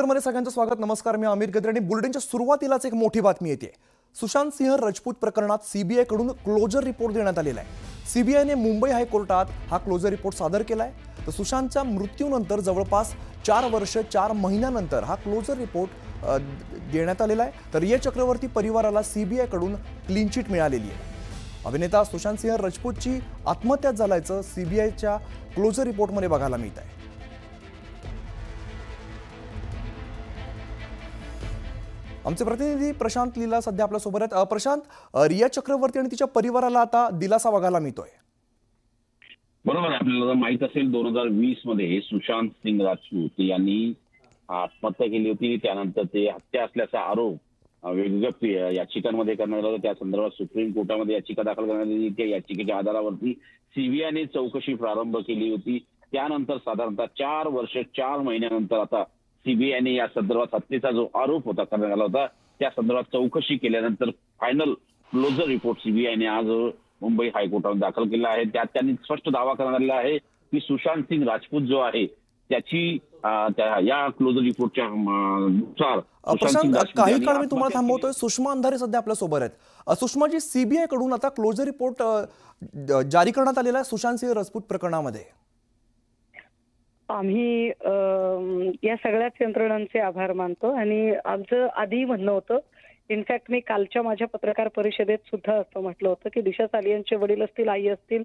नगरमध्ये सगळ्यांचं स्वागत. नमस्कार, मी अमित गद्रे आणि बुलेटिनच्या सुरुवातीलाच एक मोठी बातमी येते. सुशांत सिंह राजपूत प्रकरणात सीबीआय कडून क्लोजर रिपोर्ट देण्यात आलेला आहे. सीबीआयने मुंबई हायकोर्टात हा क्लोजर रिपोर्ट सादर केलाय. तर सुशांतच्या मृत्यूनंतर जवळपास 4 वर्ष 4 महिन्यानंतर हा क्लोजर रिपोर्ट देण्यात आलेला आहे. तर रिया चक्रवर्ती परिवाराला सीबीआय कडून क्लीन चिट मिळालेली आहे. अभिनेता सुशांत सिंह राजपूतची आत्महत्या झाल्याचं सीबीआयच्या क्लोजर रिपोर्टमध्ये बघायला मिळत आहे. आमचे प्रतिनिधी प्रशांत लीला सध्या आपल्या सोबत आहेत. प्रशांत, रिया चक्रवर्ती आणि तिच्या परिवाराला आता दिलासा बघायला मिळतोय. बरोबर, आपल्याला माहित असेल 2020 मध्ये सुशांत सिंग राजपूत यांनी आत्महत्या केली होती. त्यानंतर ते हत्या असल्याचा आरोप वेगवेगळ्या याचिकांमध्ये करण्यात आला. त्या संदर्भात सुप्रीम कोर्टामध्ये याचिका दाखल करण्यात आली. त्या याचिकेच्या आधारावरती सीबीआयने चौकशी प्रारंभ केली होती. त्यानंतर साधारणतः 4 वर्ष 4 महिन्यानंतर आता सीबीआयने या संदर्भात हत्येचा जो आरोप होता करण्यात आला होता त्या संदर्भात चौकशी केल्यानंतर फायनल क्लोजर रिपोर्ट सीबीआयने आज मुंबई हायकोर्टात दाखल केला आहे. त्यात त्यांनी स्पष्ट दावा करण्यात आलेला आहे की सुशांत सिंग राजपूत जो आहे त्याची या क्लोजर रिपोर्टच्या नुसार प्रशांत, काही काळ मी तुम्हाला थांबवतोय. सुषमा अंधारे सध्या आपल्या सोबत आहेत. सुषमाजी, सीबीआय कडून आता क्लोजर रिपोर्ट जारी करण्यात आलेला आहे सुशांत सिंह राजपूत प्रकरणामध्ये. आम्ही या सगळ्याच यंत्रणांचे आभार मानतो आणि आमचं आधी म्हणणं होतं, इनफॅक्ट मी कालच्या माझ्या पत्रकार परिषदेत सुद्धा असं म्हटलं होतं की दिशा सालियांचे वडील असतील, आई असतील,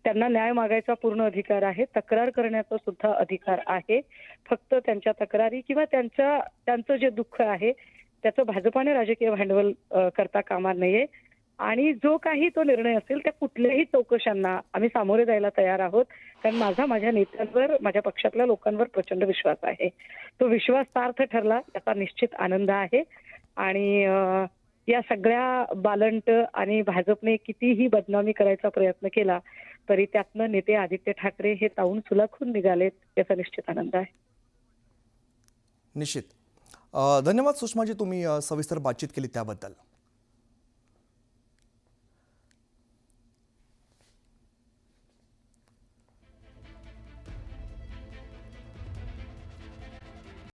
त्यांना न्याय मागायचा पूर्ण अधिकार आहे, तक्रार करण्याचा सुद्धा अधिकार आहे. फक्त त्यांच्या तक्रारी किंवा त्यांचं जे दुःख आहे त्याचं भाजपाने राजकीय भांडवल करता कामा नये आणि जो काही तो निर्णय असेल त्या कुठल्याही चौकशांना आम्ही सामोरे जायला तयार आहोत. कारण माझ्या नेत्यांवर, माझ्या पक्षातल्या लोकांवर प्रचंड विश्वास आहे. तो विश्वास सार्थ ठरला याचा निश्चित आनंद आहे. आणि या सगळ्या बालंट आणि भाजपने कितीही बदनामी करायचा प्रयत्न केला तरी त्यातनं नेते आदित्य ठाकरे हे तावून सुलाखून निघालेत याचा निश्चित आनंद आहे. निश्चित. धन्यवाद सुषमाजी, तुम्ही सविस्तर बातचीत केली त्याबद्दल.